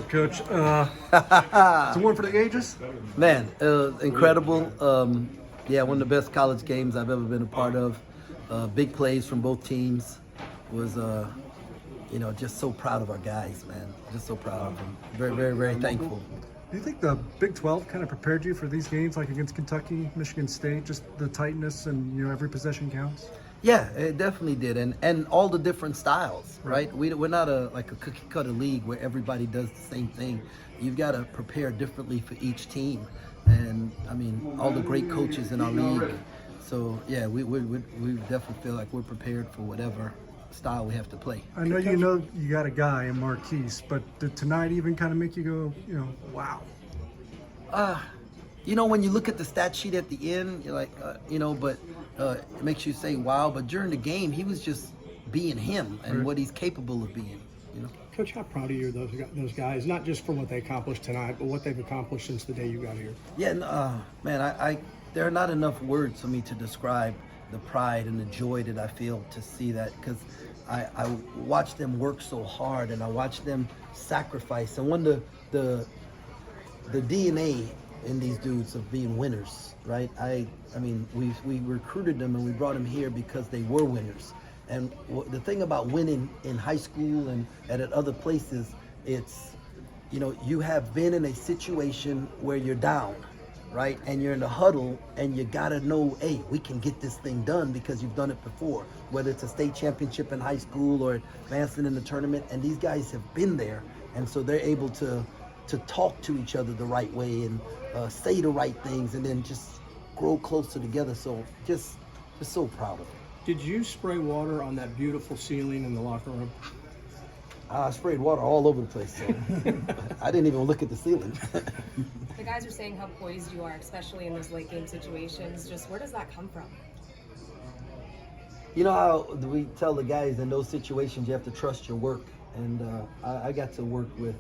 Coach, it's a one for the ages. Man, incredible. Yeah, one of the best college games I've ever been a part of. Big plays from both teams. Was just so proud of our guys, man. Just so proud of them. Very, very, very thankful. Do you think the Big 12 kind of prepared you for these games, like against Kentucky, Michigan State, just the tightness and every possession counts? Yeah, it definitely did, and all the different styles, right? We're not like a cookie cutter league where everybody does the same thing. You've got to prepare differently for each team, and I mean all the great coaches in our league. So yeah, we definitely feel like we're prepared for whatever style we have to play. I know you got a guy in Marquise, but did tonight even kind of make you go, wow? When you look at the stat sheet at the end, you're like, but it makes you say, wow. But during the game, he was just being him and what he's capable of being, Coach, how proud are you of those guys, not just for what they accomplished tonight, but what they've accomplished since the day you got here? Yeah, man, there are not enough words for me to describe the pride and the joy that I feel to see that, because I watch them work so hard and I watch them sacrifice. And when the DNA in these dudes of being winners, right? I mean, we recruited them and we brought them here because they were winners. And the thing about winning in high school and at other places, it's, you have been in a situation where you're down, right? And you're in the huddle and you gotta know, hey, we can get this thing done because you've done it before, whether it's a state championship in high school or advancing in the tournament. And these guys have been there. And so they're able to talk to each other the right way and say the right things and then just grow closer together. So just so proud of them. Did you spray water on that beautiful ceiling in the locker room? I sprayed water all over the place, so I didn't even look at the ceiling. The guys are saying how poised you are, especially in those late game situations. Just where does that come from? You know how we tell the guys in those situations you have to trust your work, and I got to work with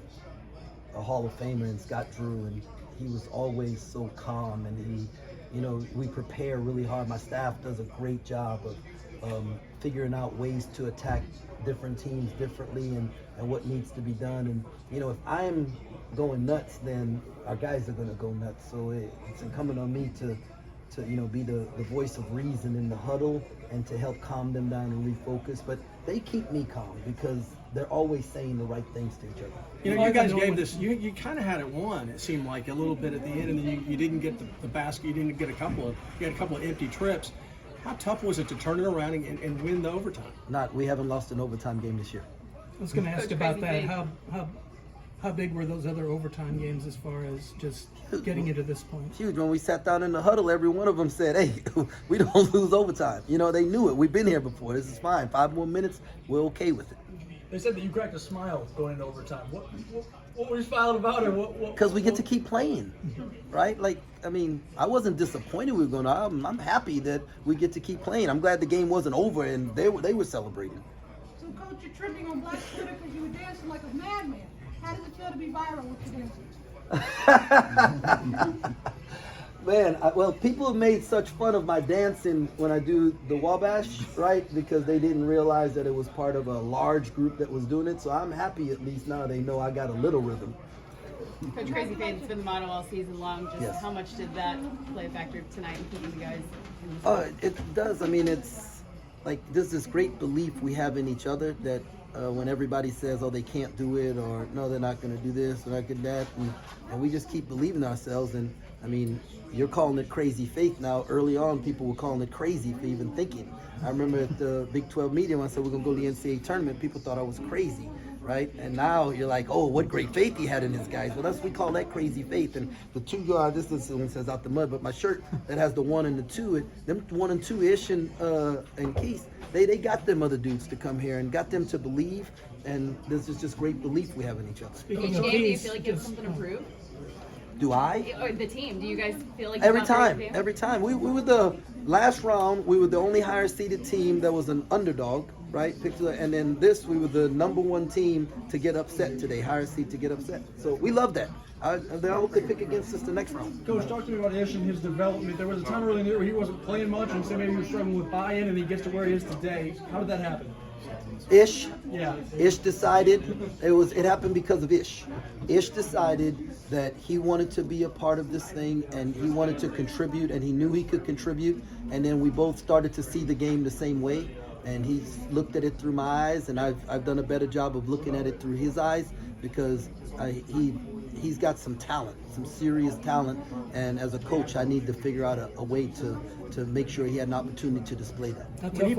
a Hall of Famer in Scott Drew, and he was always so calm, and we prepare really hard. My staff does a great job of figuring out ways to attack different teams differently and what needs to be done. And if I'm going nuts, then our guys are going to go nuts. So it's incumbent on me to be the voice of reason in the huddle and to help calm them down and refocus. But they keep me calm because they're always saying the right things to each other. You guys gave this, you kind of had it won, it seemed like, a little bit at the end, and then you didn't get the basket, you didn't get you had a couple of empty trips. How tough was it to turn it around and win the overtime? We haven't lost an overtime game this year. I was going to ask about that. How big were those other overtime games as far as just getting you to this point? Huge. When we sat down in the huddle, every one of them said, hey, we don't lose overtime. They knew it. We've been here before. This is fine. 5 more minutes, we're okay with it. They said that you cracked a smile going into overtime. What were you smiling about? Because we get to keep playing, right? I wasn't disappointed we were going to. I'm happy that we get to keep playing. I'm glad the game wasn't over and they were celebrating. So, Coach, you're trending on Black Twitter because you were dancing like a madman. How does it feel to be viral with your dancing? Man, people have made such fun of my dancing when I do the Wabash, right? Because they didn't realize that it was part of a large group that was doing it. So I'm happy at least now they know I got a little rhythm. Coach, Crazy Faith's been the motto all season long. Just Yes. How much did that play a factor tonight in keeping the guys in the It does. it's like there's this great belief we have in each other that when everybody says, oh, they can't do it, or no, they're not going to do this or not going to do that, and we just keep believing ourselves. And you're calling it Crazy Faith now. Early on, people were calling it crazy for even thinking. I remember at the Big 12 meeting when I said we're going to go to the NCAA tournament, people thought I was crazy, right? And now you're like, oh, what great faith he had in his guys. Well, we call that Crazy Faith. And the two guys, this one says out the mud, but my shirt that has the 1 and the 2, them 1 and 2-ish and Keith, they got them other dudes to come here and got them to believe. And this is just great belief we have in each other. Each game, do you feel like you have something to prove? Do I? Or the team, do you guys feel like Every time. We were the last round, we were the only higher seeded team that was an underdog, right? And then we were the number 1 team to get upset today, higher seed to get upset. So we love that. They all could pick against us the next round. Coach, talk to me about Ish and his development. There was a time early in the year where he wasn't playing much, and so maybe he was struggling with buy-in, and he gets to where he is today. How did that happen? Ish. Yeah. Ish decided it happened because of Ish. Ish decided that he wanted to be a part of this thing and he wanted to contribute and he knew he could contribute, and then we both started to see the game the same way, and he looked at it through my eyes, and I've done a better job of looking at it through his eyes, because he's got some talent, some serious talent, and as a coach I need to figure out a way to make sure he had an opportunity to display that. How tough was